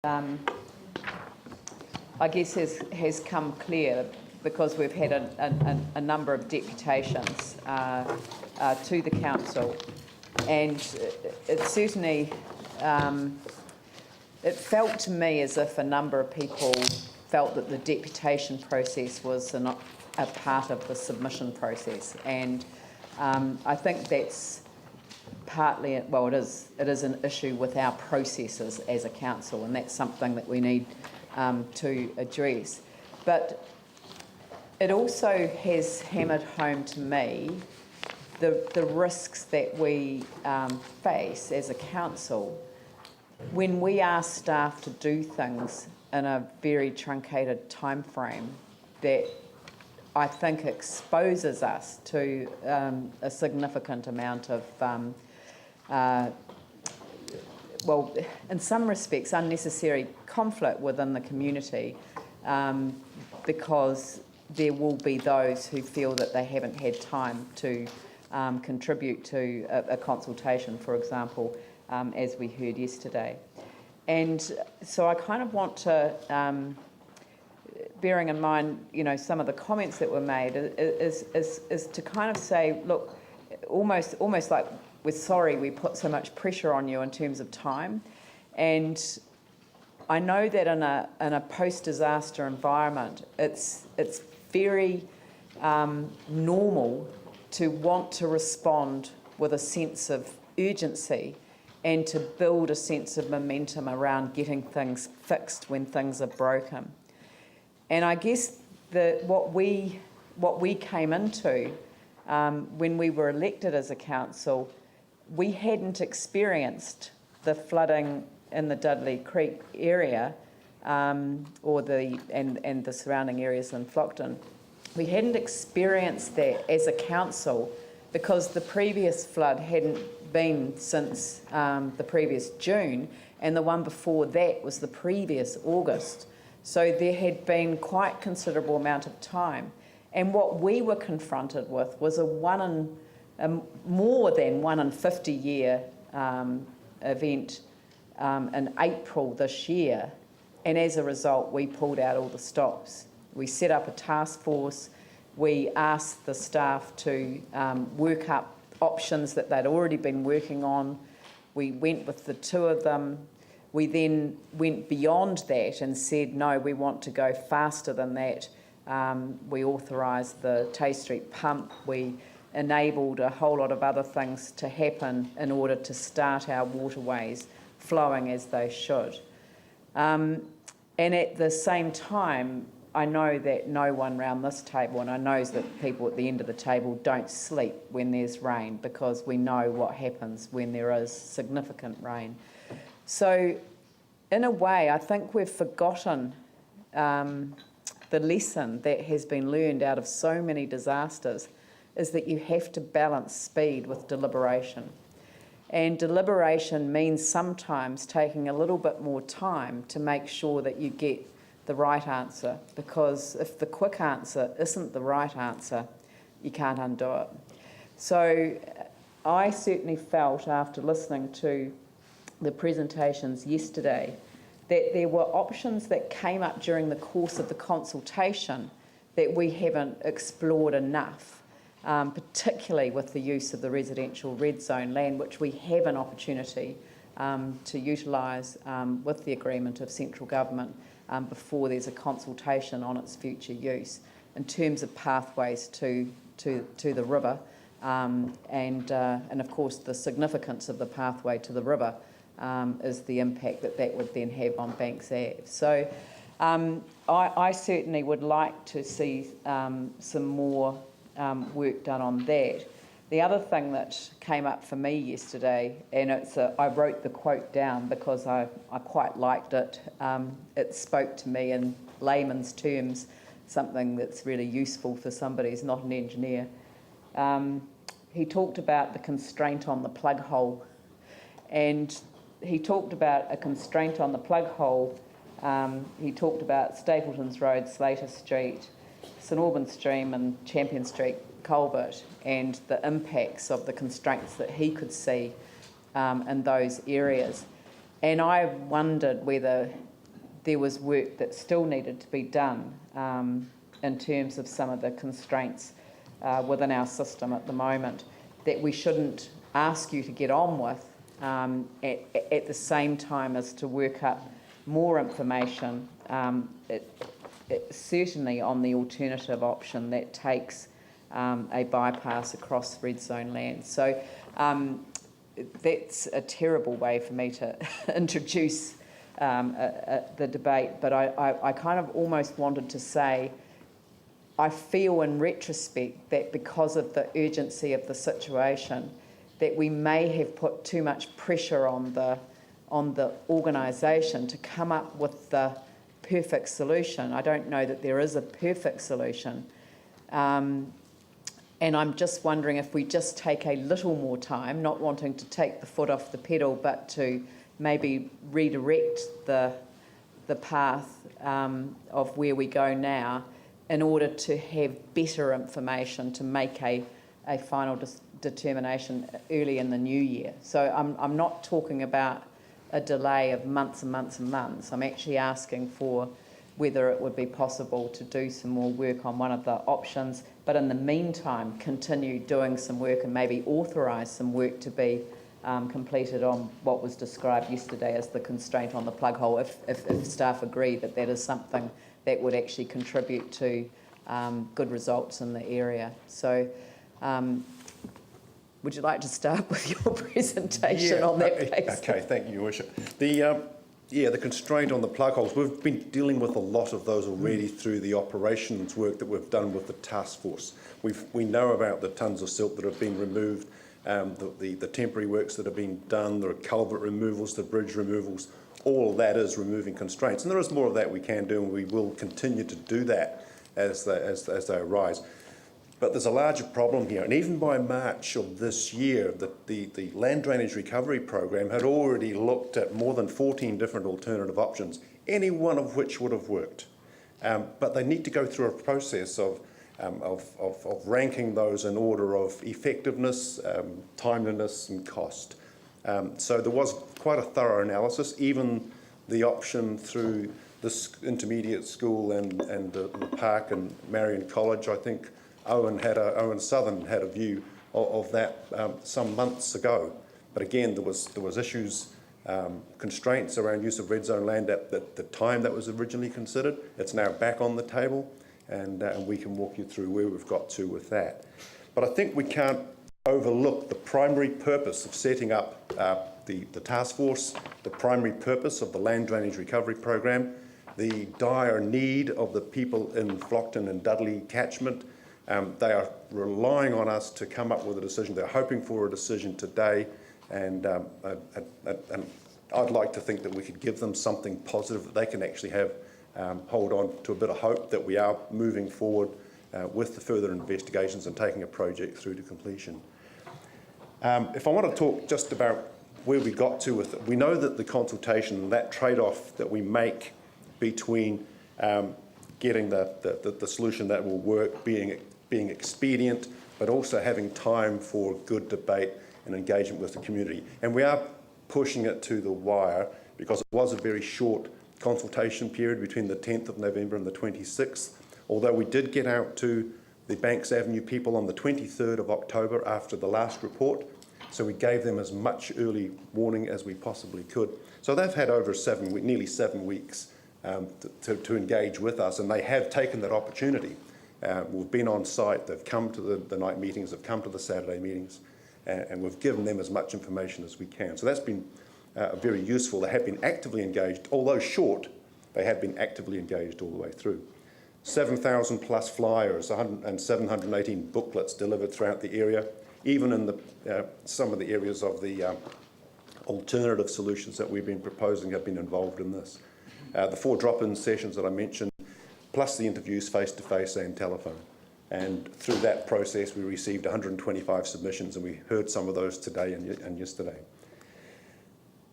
I guess has come clear because we've had a number of deputations to the council, and it certainly it felt to me as if a number of people felt that the deputation process was a part of the submission process, and I think that's partly, well, it is an issue with our processes as a council, and that's something that we need to address. But it also has hammered home to me the risks that we face as a council when we ask staff to do things in a very truncated time frame that I think exposes us to a significant amount of well, in some respects, unnecessary conflict within the community because there will be those who feel that they haven't had time to contribute to a consultation, for example, as we heard yesterday. And so I kind of want to, bearing in mind, you know, some of the comments that were made, is to kind of say, look, almost like, we're sorry we put so much pressure on you in terms of time. And I know that in a post-disaster environment, it's very normal to want to respond with a sense of urgency and to build a sense of momentum around getting things fixed when things are broken. And I guess what we came into when we were elected as a council, we hadn't experienced the flooding in the Dudley Creek area and the surrounding areas in Flockton. We hadn't experienced that as a council because the previous flood hadn't been since the previous June, and the one before that was the previous August. So there had been quite considerable amount of time. And what we were confronted with was a more than 1 in 50 year event in April this year, and as a result we pulled out all the stops. We set up a task force, we asked the staff to work up options that they'd already been working on. We went with the two of them. We then went beyond that and said, no, we want to go faster than that. We authorised the Tay Street pump. We enabled a whole lot of other things to happen in order to start our waterways flowing as they should. And at the same time, I know that no one round this table, and I know that people at the end of the table don't sleep when there's rain because we know what happens when there is significant rain. So in a way, I think we've forgotten the lesson that has been learned out of so many disasters is that you have to balance speed with deliberation. And deliberation means sometimes taking a little bit more time to make sure that you get the right answer, because if the quick answer isn't the right answer, you can't undo it. So I certainly felt after listening to the presentations yesterday that there were options that came up during the course of the consultation that we haven't explored enough, particularly with the use of the residential red zone land, which we have an opportunity to utilise with the agreement of central government before there's a consultation on its future use in terms of pathways to the river and of course the significance of the pathway to the river is the impact that would then have on Banks Ave. So I certainly would like to see some more work done on that. The other thing that came up for me yesterday, and I wrote the quote down because I quite liked it. It spoke to me in layman's terms, something that's really useful for somebody who's not an engineer. He talked about the constraint on the plug hole, and he talked about a constraint on the plug hole. He talked about Stapleton's Road, Slater Street, St Albans Stream and Champion Street culvert, and the impacts of the constraints that he could see in those areas. And I wondered whether there was work that still needed to be done in terms of some of the constraints within our system at the moment that we shouldn't ask you to get on with at the same time as to work up more information, certainly on the alternative option that takes a bypass across red zone land. So that's a terrible way for me to introduce the debate, but I kind of almost wanted to say I feel in retrospect that because of the urgency of the situation that we may have put too much pressure on the organisation to come up with the perfect solution. I don't know that there is a perfect solution. And I'm just wondering if we just take a little more time, not wanting to take the foot off the pedal, but to maybe redirect the path of where we go now in order to have better information to make a final determination early in the new year. So I'm not talking about a delay of months and months and months. I'm actually asking for whether it would be possible to do some more work on one of the options, but in the meantime continue doing some work and maybe authorise some work to be completed on what was described yesterday as the constraint on the plug hole, if staff agree that that is something that would actually contribute to good results in the area. So would you like to start with your presentation on that basis? Okay, thank you, Your Worship. The constraint on the plug holes, we've been dealing with a lot of those already through the operations work that we've done with the task force. We know about the tonnes of silt that have been removed, the temporary works that have been done, the culvert removals, the bridge removals, all of that is removing constraints. And there is more of that we can do, and we will continue to do that as they arise. But there's a larger problem here, and even by March of this year, the Land Drainage Recovery Program had already looked at more than 14 different alternative options, any one of which would have worked. But they need to go through a process of ranking those in order of effectiveness, timeliness and cost. So there was quite a thorough analysis. Even the option through this intermediate school and the park and Marion College, I think Owen Southern had a view of that some months ago. But again, there was issues, constraints around use of red zone land at the time that was originally considered. It's now back on the table, and we can walk you through where we've got to with that. But I think we can't overlook the primary purpose of setting up the task force, the primary purpose of the Land Drainage Recovery Program, the dire need of the people in Flockton and Dudley catchment. They are relying on us to come up with a decision. They're hoping for a decision today, and I'd like to think that we could give them something positive that they can actually have, hold on to a bit of hope that we are moving forward with the further investigations and taking a project through to completion. If I want to talk just about where we got to with it, we know that the consultation, that trade-off that we make between getting the solution that will work, being expedient, but also having time for good debate and engagement with the community. And we are pushing it to the wire because it was a very short consultation period between the 10th of November and the 26th, although we did get out to the Banks Avenue people on the 23rd of October after the last report, so we gave them as much early warning as we possibly could. So they've had over nearly 7 weeks to engage with us, and they have taken that opportunity. We've been on site, they've come to the night meetings, they've come to the Saturday meetings, and we've given them as much information as we can. So that's been very useful. They have been actively engaged, although short, they have been actively engaged all the way through. 7,000 plus flyers and 718 booklets delivered throughout the area, even in some of the areas of the alternative solutions that we've been proposing have been involved in this. The 4 drop-in sessions that I mentioned, plus the interviews face-to-face and telephone. And through that process, we received 125 submissions, and we heard some of those today and yesterday.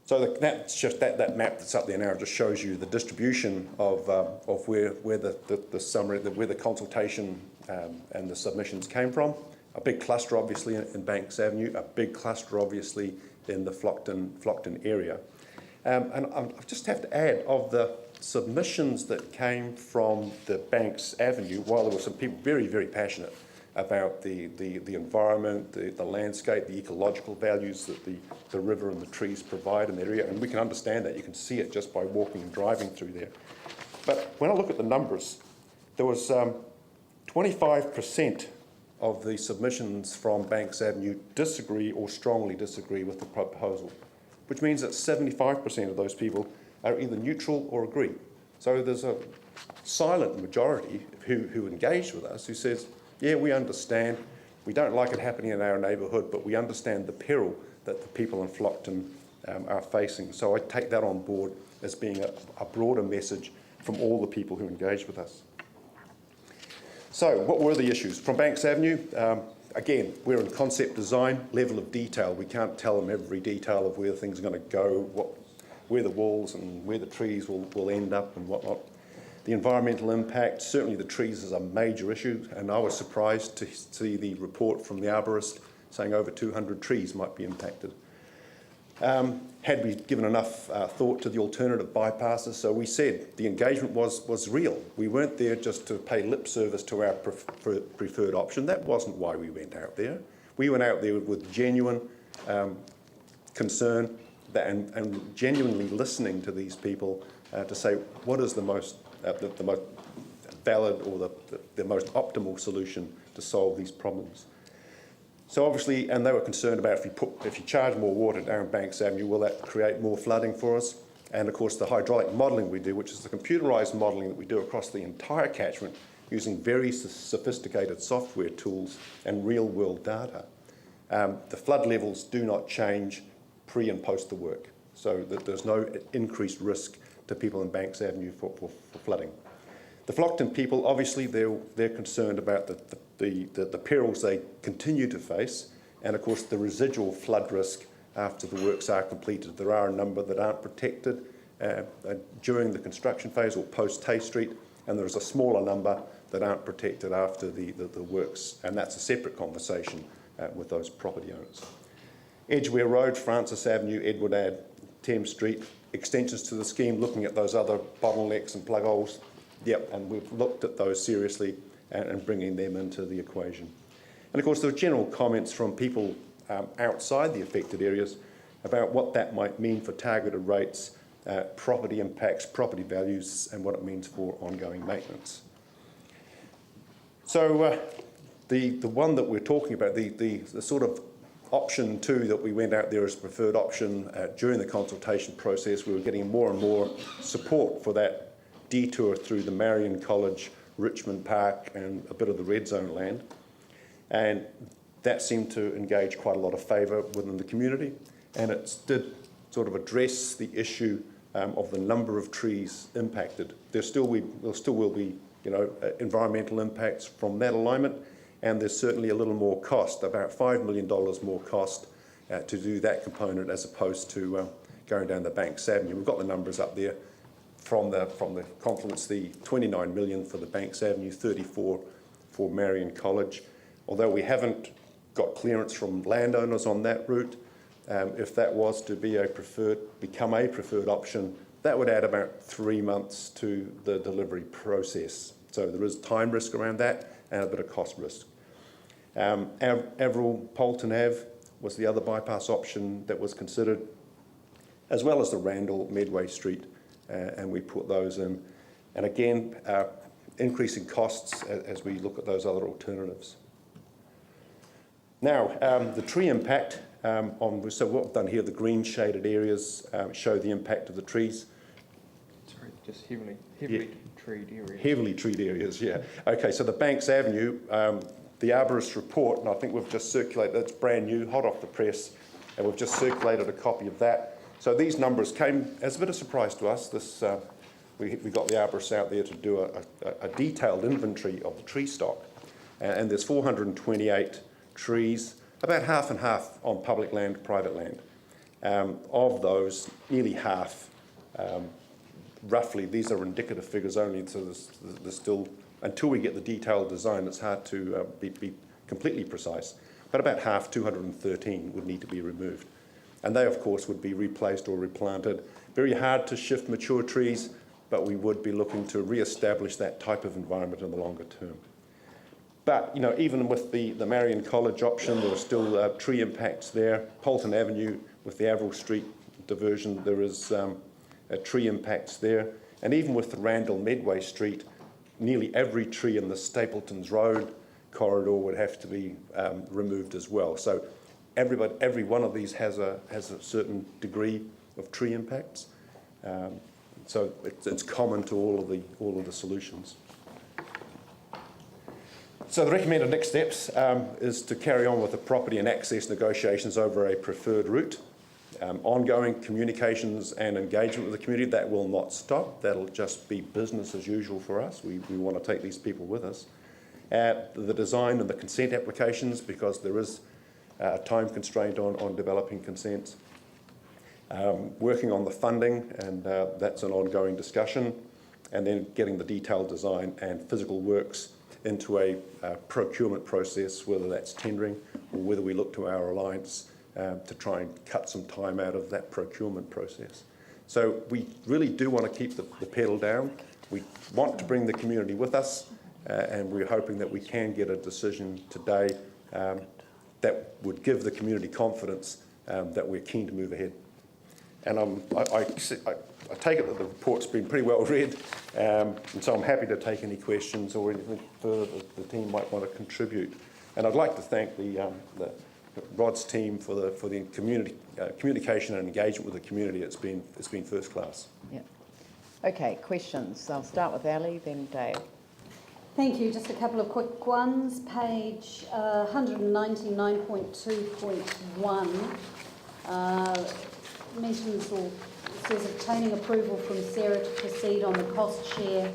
So that's just that map that's up there now just shows you the distribution of where the summary, where the consultation and the submissions came from. A big cluster, obviously, in Banks Avenue. A big cluster, obviously, in the Flockton area. And I just have to add, of the submissions that came from the Banks Avenue, while there were some people very, very passionate about the environment, the landscape, the ecological values that the river and the trees provide in the area, and we can understand that. You can see it just by walking and driving through there. But when I look at the numbers, there was 25% of the submissions from Banks Avenue disagree or strongly disagree with the proposal, which means that 75% of those people are either neutral or agree. So there's a silent majority who engaged with us who says, yeah, we understand, we don't like it happening in our neighbourhood, but we understand the peril that the people in Flockton are facing. So I take that on board as being a broader message from all the people who engaged with us. So what were the issues? From Banks Avenue, again, we're in concept design, level of detail. We can't tell them every detail of where things are going to go, where the walls and where the trees will end up and whatnot. The environmental impact, certainly the trees is a major issue, and I was surprised to see the report from the arborist saying over 200 trees might be impacted. Had we given enough thought to the alternative bypasses? So we said the engagement was real. We weren't there just to pay lip service to our preferred option. That wasn't why we went out there. We went out there with genuine concern and genuinely listening to these people to say what is the most valid or the most optimal solution to solve these problems. So obviously, and they were concerned about if you charge more water down Banks Avenue, will that create more flooding for us? And of course, the hydraulic modelling we do, which is the computerised modelling that we do across the entire catchment using very sophisticated software tools and real-world data. The flood levels do not change pre and post the work, so that there's no increased risk to people in Banks Avenue for flooding. The Flockton people, obviously, they're concerned about the perils they continue to face, and of course the residual flood risk after the works are completed. There are a number that aren't protected during the construction phase or post Tay Street, and there's a smaller number that aren't protected after the works, and that's a separate conversation with those property owners. Edgware Road, Francis Avenue, Edward Ave, Thames Street, extensions to the scheme, looking at those other bottlenecks and plug holes. Yep, and we've looked at those seriously and bringing them into the equation. And of course, there were general comments from people outside the affected areas about what that might mean for targeted rates, property impacts, property values, and what it means for ongoing maintenance. So the one that we're talking about, the sort of option 2 that we went out there as preferred option during the consultation process, we were getting more and more support for that detour through the Marion College, Richmond Park, and a bit of the red zone land. And that seemed to engage quite a lot of favour within the community, and it did sort of address the issue of the number of trees impacted. There still will be, environmental impacts from that alignment, and there's certainly a little more cost, about $5 million more cost to do that component as opposed to going down the Banks Avenue. We've got the numbers up there from the confluence, the 29 million for the Banks Avenue, 34 for Marion College. Although we haven't got clearance from landowners on that route, if that was to be become a preferred option, that would add about 3 months to the delivery process. So there is time risk around that and a bit of cost risk. Averill Polton Ave was the other bypass option that was considered, as well as the Randall Medway Street, and we put those in. And again, increasing costs as we look at those other alternatives. Now, the tree impact, so what we've done here, the green shaded areas show the impact of the trees. Sorry, just heavily treed areas. Heavily treed areas, yeah. Okay, so the Banks Avenue, the arborist report, and I think we've just circulated, that's brand new, hot off the press, and we've just circulated a copy of that. So these numbers came as a bit of surprise to us. We got the arborists out there to do a detailed inventory of the tree stock, and there's 428 trees, about half and half on public land, private land. Of those, nearly half, roughly, these are indicative figures only, so there's still, until we get the detailed design, it's hard to be completely precise, but about half, 213, would need to be removed. And they, of course, would be replaced or replanted. Very hard to shift mature trees. but we would be looking to re-establish that type of environment in the longer term. But, you know, even with the Marion College option, there are still tree impacts there. Polton Avenue with the Averil Street diversion, there is tree impacts there. And even with the Randall Medway Street, nearly every tree in the Stapletons Road corridor would have to be removed as well. So every one of these has a certain degree of tree impacts. So it's common to all of the solutions. So the recommended next steps is to carry on with the property and access negotiations over a preferred route. Ongoing communications and engagement with the community, that will not stop. That'll just be business as usual for us. We want to take these people with us. The design and the consent applications, because there is a time constraint on developing consents. Working on the funding, and that's an ongoing discussion. And then getting the detailed design and physical works into a procurement process, whether that's tendering or whether we look to our alliance to try and cut some time out of that procurement process. So we really do want to keep the pedal down. We want to bring the community with us, and we're hoping that we can get a decision today that would give the community confidence that we're keen to move ahead. And I take it that the report's been pretty well read, and so I'm happy to take any questions or anything further that the team might want to contribute. And I'd like to thank the Rod's team for the communication and engagement with the community. It's been first class. Yeah. Okay, questions. I'll start with Ali, then Dave. Thank you. Just a couple of quick ones. Page 199.2.1 mentions or says obtaining approval from Sarah to proceed on the cost share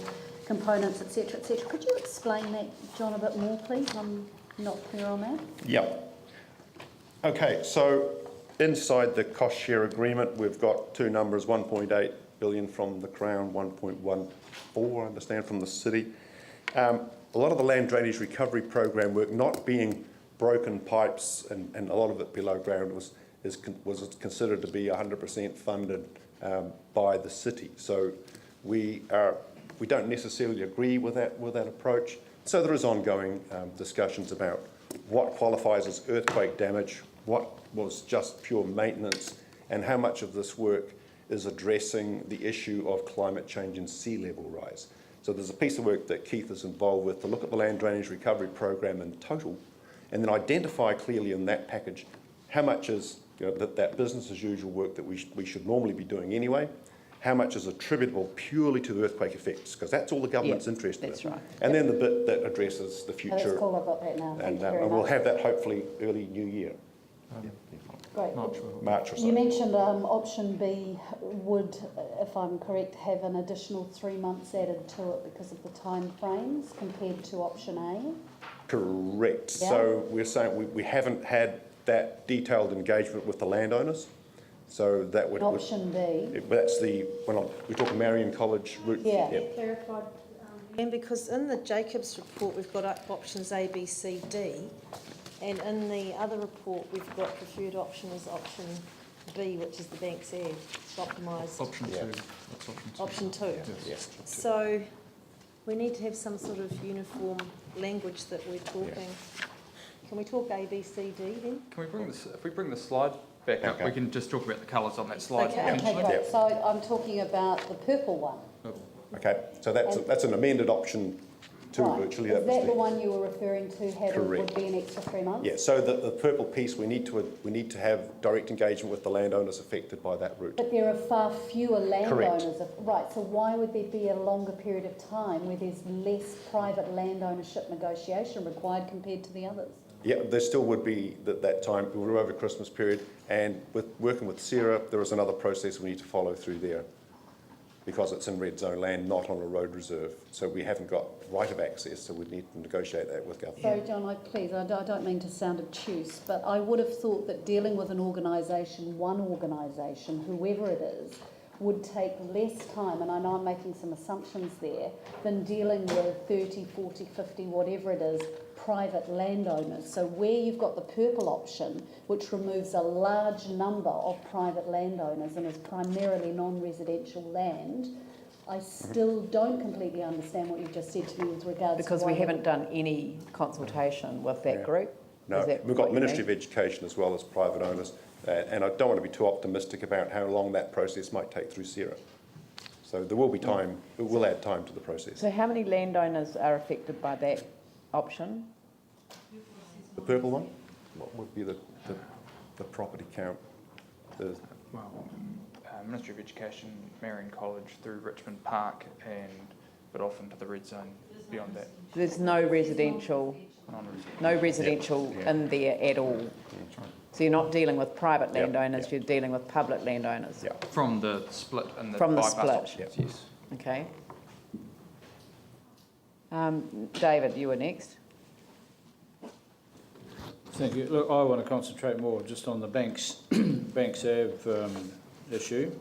components, etc., etc. Could you explain that, John, a bit more, please? I'm not clear on that. Yep. Okay, so inside the cost share agreement, we've got two numbers, 1.8 billion from the Crown, 1.14, I understand, from the city. A lot of the land drainage recovery program work, not being broken pipes and a lot of it below ground, was considered to be 100% funded by the city. So we don't necessarily agree with that approach. So there is ongoing discussions about what qualifies as earthquake damage, what was just pure maintenance, and how much of this work is addressing the issue of climate change and sea level rise. So there's a piece of work that Keith is involved with to look at the land drainage recovery program in total, and then identify clearly in that package how much is that business as usual work that we should normally be doing anyway, how much is attributable purely to the earthquake effects, because that's all the government's interested in. That's right. And then the bit that addresses the future. Oh, that's cool, I've got that now. Thank you very much. We'll have that hopefully early new year. Great. March or so. You mentioned option B would, if I'm correct, have an additional 3 months added to it because of the time frames compared to option A? Correct. Yeah. So we're saying we haven't had that detailed engagement with the landowners. So that would... Option B? That's we're talking Marion College route. Yeah. Yep. Clarified. And because in the Jacobs report we've got options A, B, C, D, and in the other report we've got preferred option as option B, which is the Bank's Edge, optimised. Option Yeah. 2. That's option 2. Option 2. Yes. So we need to have some sort of uniform language that we're talking. Can we talk A, B, C, D then? Can we bring this? If we bring the slide back up, Okay. we can just talk about the colours on that slide. Okay, potentially. great. Yep. So I'm talking about the purple one. Okay, so that's an amended option 2 Right. virtually. Is that the was one you were referring to having would Correct. be an extra 3 months? Yeah, so the purple piece, we need to have direct engagement with the landowners affected by that route. But there are far fewer landowners. Right, so why would there be a longer period of time where there's less private land ownership negotiation required compared to the others? Yeah, there still would be that time. We're over Christmas period, and with working with Sarah, there is another process we need to follow through there, because it's in red zone land, not on a road reserve. So we haven't got right of access, so we need to negotiate that with government. Sorry, John, I don't mean to sound obtuse, but I would have thought that dealing with an organisation, one organisation, whoever it is, would take less time, and I know I'm making some assumptions there, than dealing with 30, 40, 50, whatever it is, private landowners. So where you've got the purple option, which removes a large number of private landowners and is primarily non-residential land, I still don't completely understand what you've just said to me with regards to Because why we haven't done any consultation with that Yeah. group? No, Is that we've got what you Ministry mean? of Education as well as private owners, and I don't want to be too optimistic about how long that process might take through SERA. So there will be time, it will add time to the process. So how many landowners are affected by that option? The purple one, what would be the property count? Well, Ministry of Education, Marion College through Richmond Park but off into the red zone beyond that. There's no residential, Non-residential. in there at all? So you're not dealing with private Yeah, landowners, yeah. you're dealing with public landowners? Yeah. From the split and the From the bypass split. options, yes. Okay. David, you were next. Thank you. Look, I want to concentrate more just on the Banks Ave issue.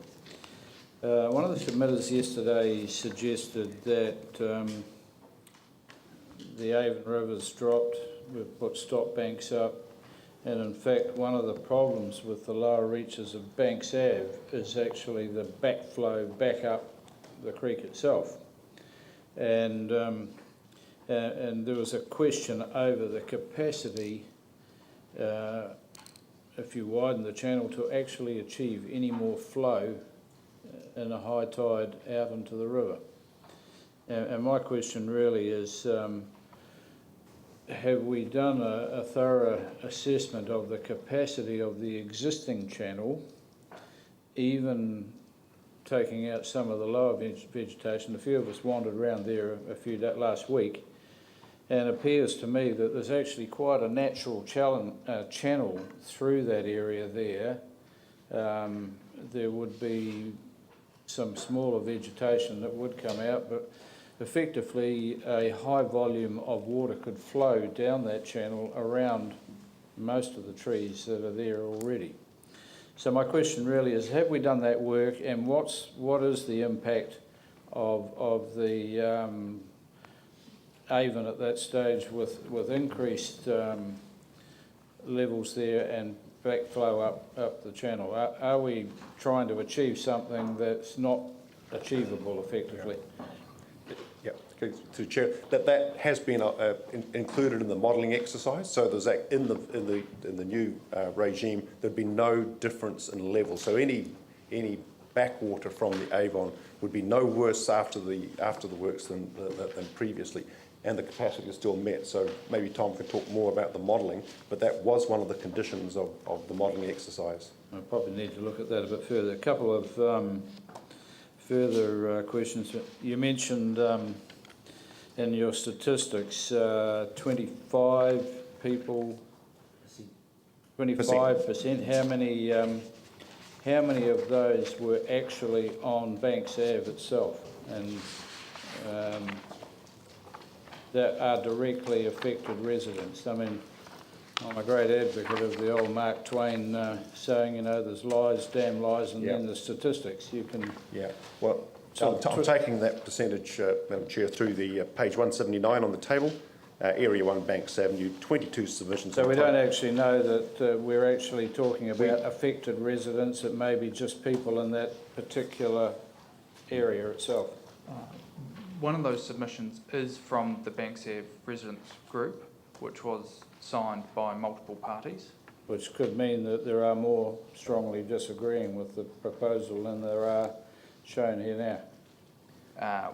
One of the submitters yesterday suggested that the Avon River's dropped, we've put stop banks up, and in fact one of the problems with the lower reaches of Banks Ave is actually the backflow back up the creek itself. And there was a question over the capacity if you widen the channel to actually achieve any more flow in a high tide out into the river. And my question really is, have we done a thorough assessment of the capacity of the existing channel, even taking out some of the lower vegetation? A few of us wandered around there last week, and it appears to me that there's actually quite a natural channel through that area there. There would be some smaller vegetation that would come out, but effectively a high volume of water could flow down that channel around most of the trees that are there already. So my question really is, have we done that work, and what is the impact of the Avon at that stage with increased levels there and backflow up the channel? Are we trying to achieve something that's not achievable effectively? Yeah, to Chair, that has been included in the modelling exercise. So there's in the new regime there'd be no difference in level. So any backwater from the Avon would be no worse after the works than previously, and the capacity is still met. So maybe Tom could talk more about the modelling, but that was one of the conditions of the modelling exercise. I probably need to look at that a bit further. A couple of further questions. You mentioned in your statistics 25 people, 25%. How many of those were actually on Banks Ave itself, and that are directly affected residents? I mean, I'm a great advocate of the old Mark Twain saying, you know, there's lies, damn lies, and then the statistics. You can... Yeah, well, I'm taking that percentage, Madam Chair, through the page 179 on the table, Area 1 Banks Avenue, 22 submissions. So we don't actually know that we're actually talking about affected residents. It may be just people in that particular area itself. One of those submissions is from the Banks Ave residents group, which was signed by multiple parties. Which could mean that there are more strongly disagreeing with the proposal than there are shown here now.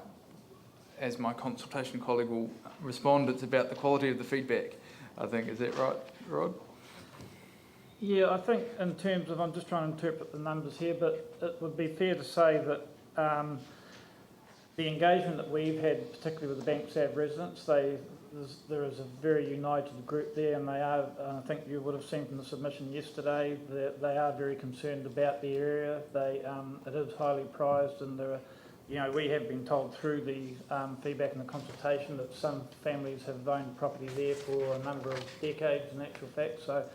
As my consultation colleague will respond, it's about the quality of the feedback, I think. Is that right, Rod? Yeah, I think in terms of, I'm just trying to interpret the numbers here, but it would be fair to say that the engagement that we've had, particularly with the Banks Ave residents, there is a very united group there, and they are, I think you would have seen from the submission yesterday, that they are very concerned about the area. It is highly prized, and there are, you know, we have been told through the feedback and the consultation that some families have owned property there for a number of decades in actual fact. So,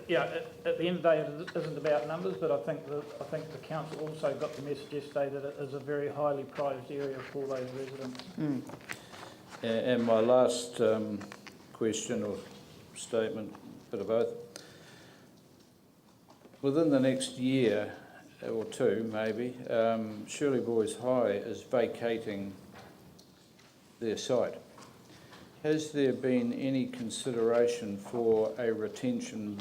yeah, at the end of the day, it isn't about numbers, but I think the council also got the message yesterday that it is a very highly prized area for those residents. Mm. And my last question or statement, bit of both. Within the next year, or two maybe, Shirley Boys High is vacating their site. Has there been any consideration for a retention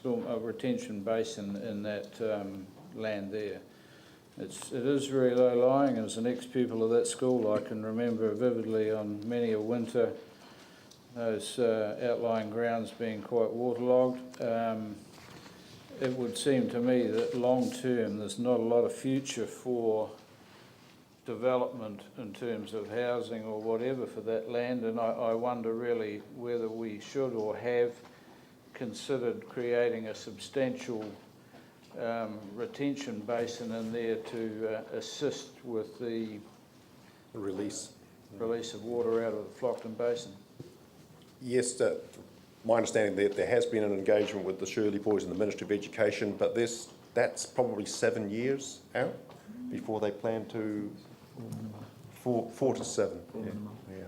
basin in that land there? It is very low lying. As an ex-pupil of that school, I can remember vividly on many a winter those outlying grounds being quite waterlogged. It would seem to me that long term there's not a lot of future for development in terms of housing or whatever for that land, and I wonder really whether we should or have considered creating a substantial retention basin in there to assist with the Release. release of water out of the Flockton Basin. Yes, my understanding that there has been an engagement with the Shirley Boys and the Ministry of Education, but that's probably 7 years out before they plan to, 4 to 7. Yeah.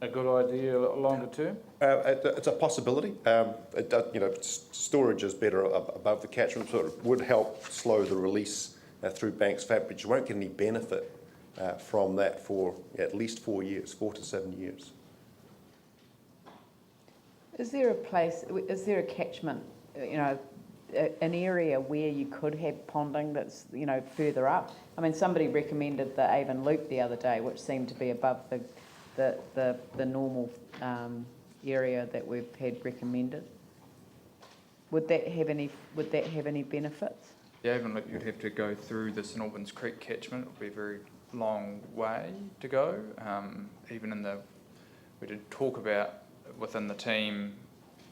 A good idea longer term? It's a possibility. It does, storage is better above the catchment, so it would help slow the release through Banks Fab, but you won't get any benefit from that for at least 4 years, 4 to 7 years. Is there a catchment, an area where you could have ponding that's, further up? I mean, somebody recommended the Avon Loop the other day, which seemed to be above the normal area that we've had recommended. Would that have any benefits? The Avon Loop, you'd have to go through the St Albans Creek catchment. It would be a very long way to go. We did talk about within the team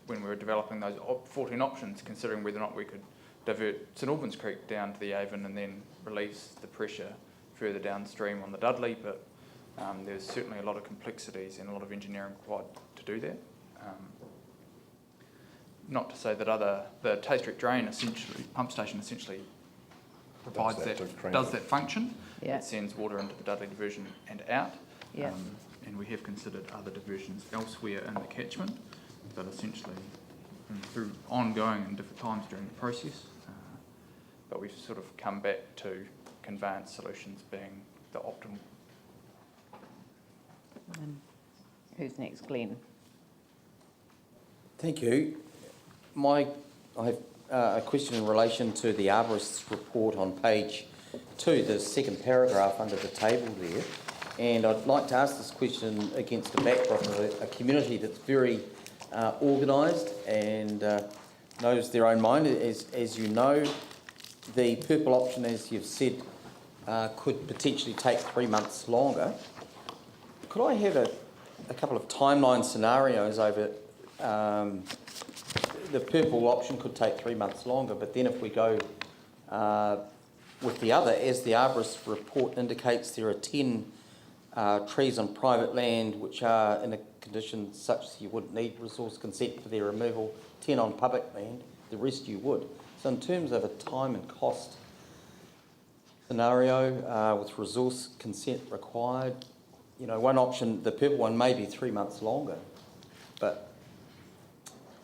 when we were developing those 14 options, considering whether or not we could divert St Albans Creek down to the Avon and then release the pressure further downstream on the Dudley, but there's certainly a lot of complexities and a lot of engineering required to do that. Not to say that the Taystreet drain pump station essentially provides does that function. Yeah. It sends water into the Dudley diversion and out. Yeah. And we have considered other diversions elsewhere in the catchment, but essentially through ongoing and different times during the process. But we've sort of come back to conveyance solutions being the optimal. Who's next, Glenn? Thank you. I have a question in relation to the arborist's report on page 2, the second paragraph under the table there. And I'd like to ask this question against the backdrop of a community that's very organised and knows their own mind. As you know, the purple option, as you've said, could potentially take 3 months longer. Could I have a couple of timeline scenarios over the purple option could take 3 months longer, but then if we go with the other, as the arborist report indicates, there are 10 trees on private land which are in a condition such that you wouldn't need resource consent for their removal, 10 on public land, the rest you would. So in terms of a time and cost scenario with resource consent required, one option, the purple one, may be 3 months longer, but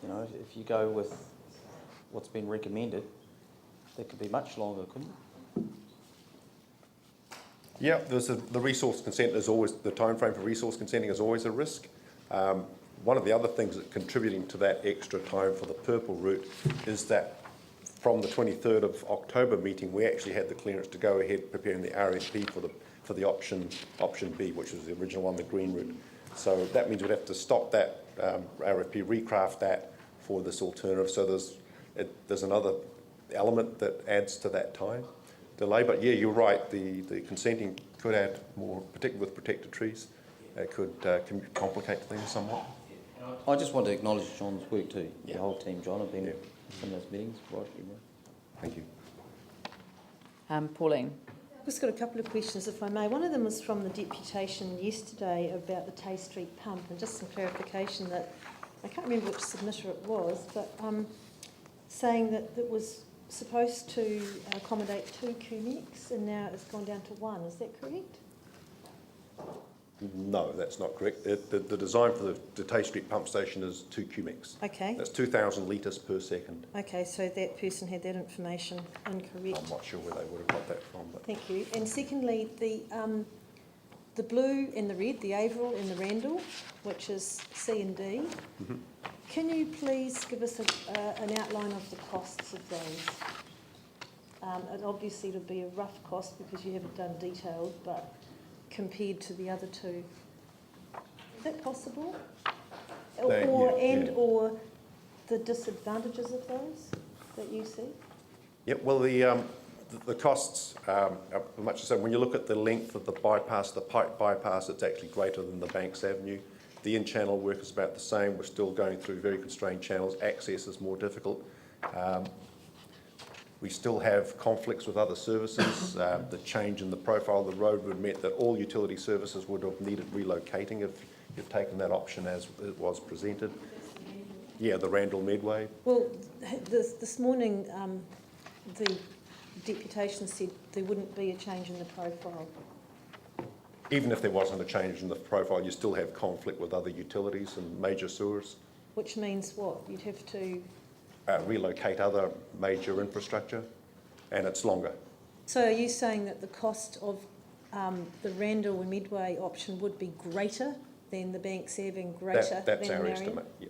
if you go with what's been recommended, that could be much longer, couldn't it? Yeah, the resource consent is always, the time frame for resource consenting is always a risk. One of the other things that contributing to that extra time for the purple route is that from the 23rd of October meeting, we actually had the clearance to go ahead preparing the RFP for the option B, which was the original one, the green route. So that means we'd have to stop that RFP, recraft that for this alternative. So there's another element that adds to that time delay. But yeah, you're right. The consenting could add more, particularly with protected trees. It could complicate things somewhat. I just want to acknowledge John's work too. Yeah. The whole team, John, have been in some of those meetings. Thank you. Pauline. I've just got a couple of questions, if I may. One of them was from the deputation yesterday about the Taystreet pump, and just some clarification that I can't remember which submitter it was, but saying that it was supposed to accommodate 2 QMEX and now it's gone down to 1. Is that correct? No, that's not correct. The design for the Tay Street pump station is 2 cubics. Okay, That's 2,000 litres per second. okay, so that person had that information incorrect. I'm not sure where they would have got that from, but Thank you. And secondly, the blue and the red, the Averill and the Randall, which is C and D, can you please give us an outline of the costs of those? And obviously it'll be a rough cost because you haven't done detailed, but compared to the other two. Is that possible? Or the disadvantages of those that you see? yeah, well, the costs are much the same. When you look at the length of the bypass, the pipe bypass, it's actually greater than the Banks Avenue. The in-channel work is about the same. We're still going through very constrained channels. Access is more difficult. We still have conflicts with other services. The change in the profile of the road would have meant that all utility services would have needed relocating if you've taken that option as it was presented. Yeah, the Randall Medway. Well, this morning, the deputation said there wouldn't be a change in the profile. Even if there wasn't a change in the profile, you still have conflict with other utilities and major sewers. Which means what? You'd have to... Relocate other major infrastructure, and it's longer. So are you saying that the cost of the Randall and Medway option would be greater than the Banks Ave and greater That's than our Marion? estimate, yeah.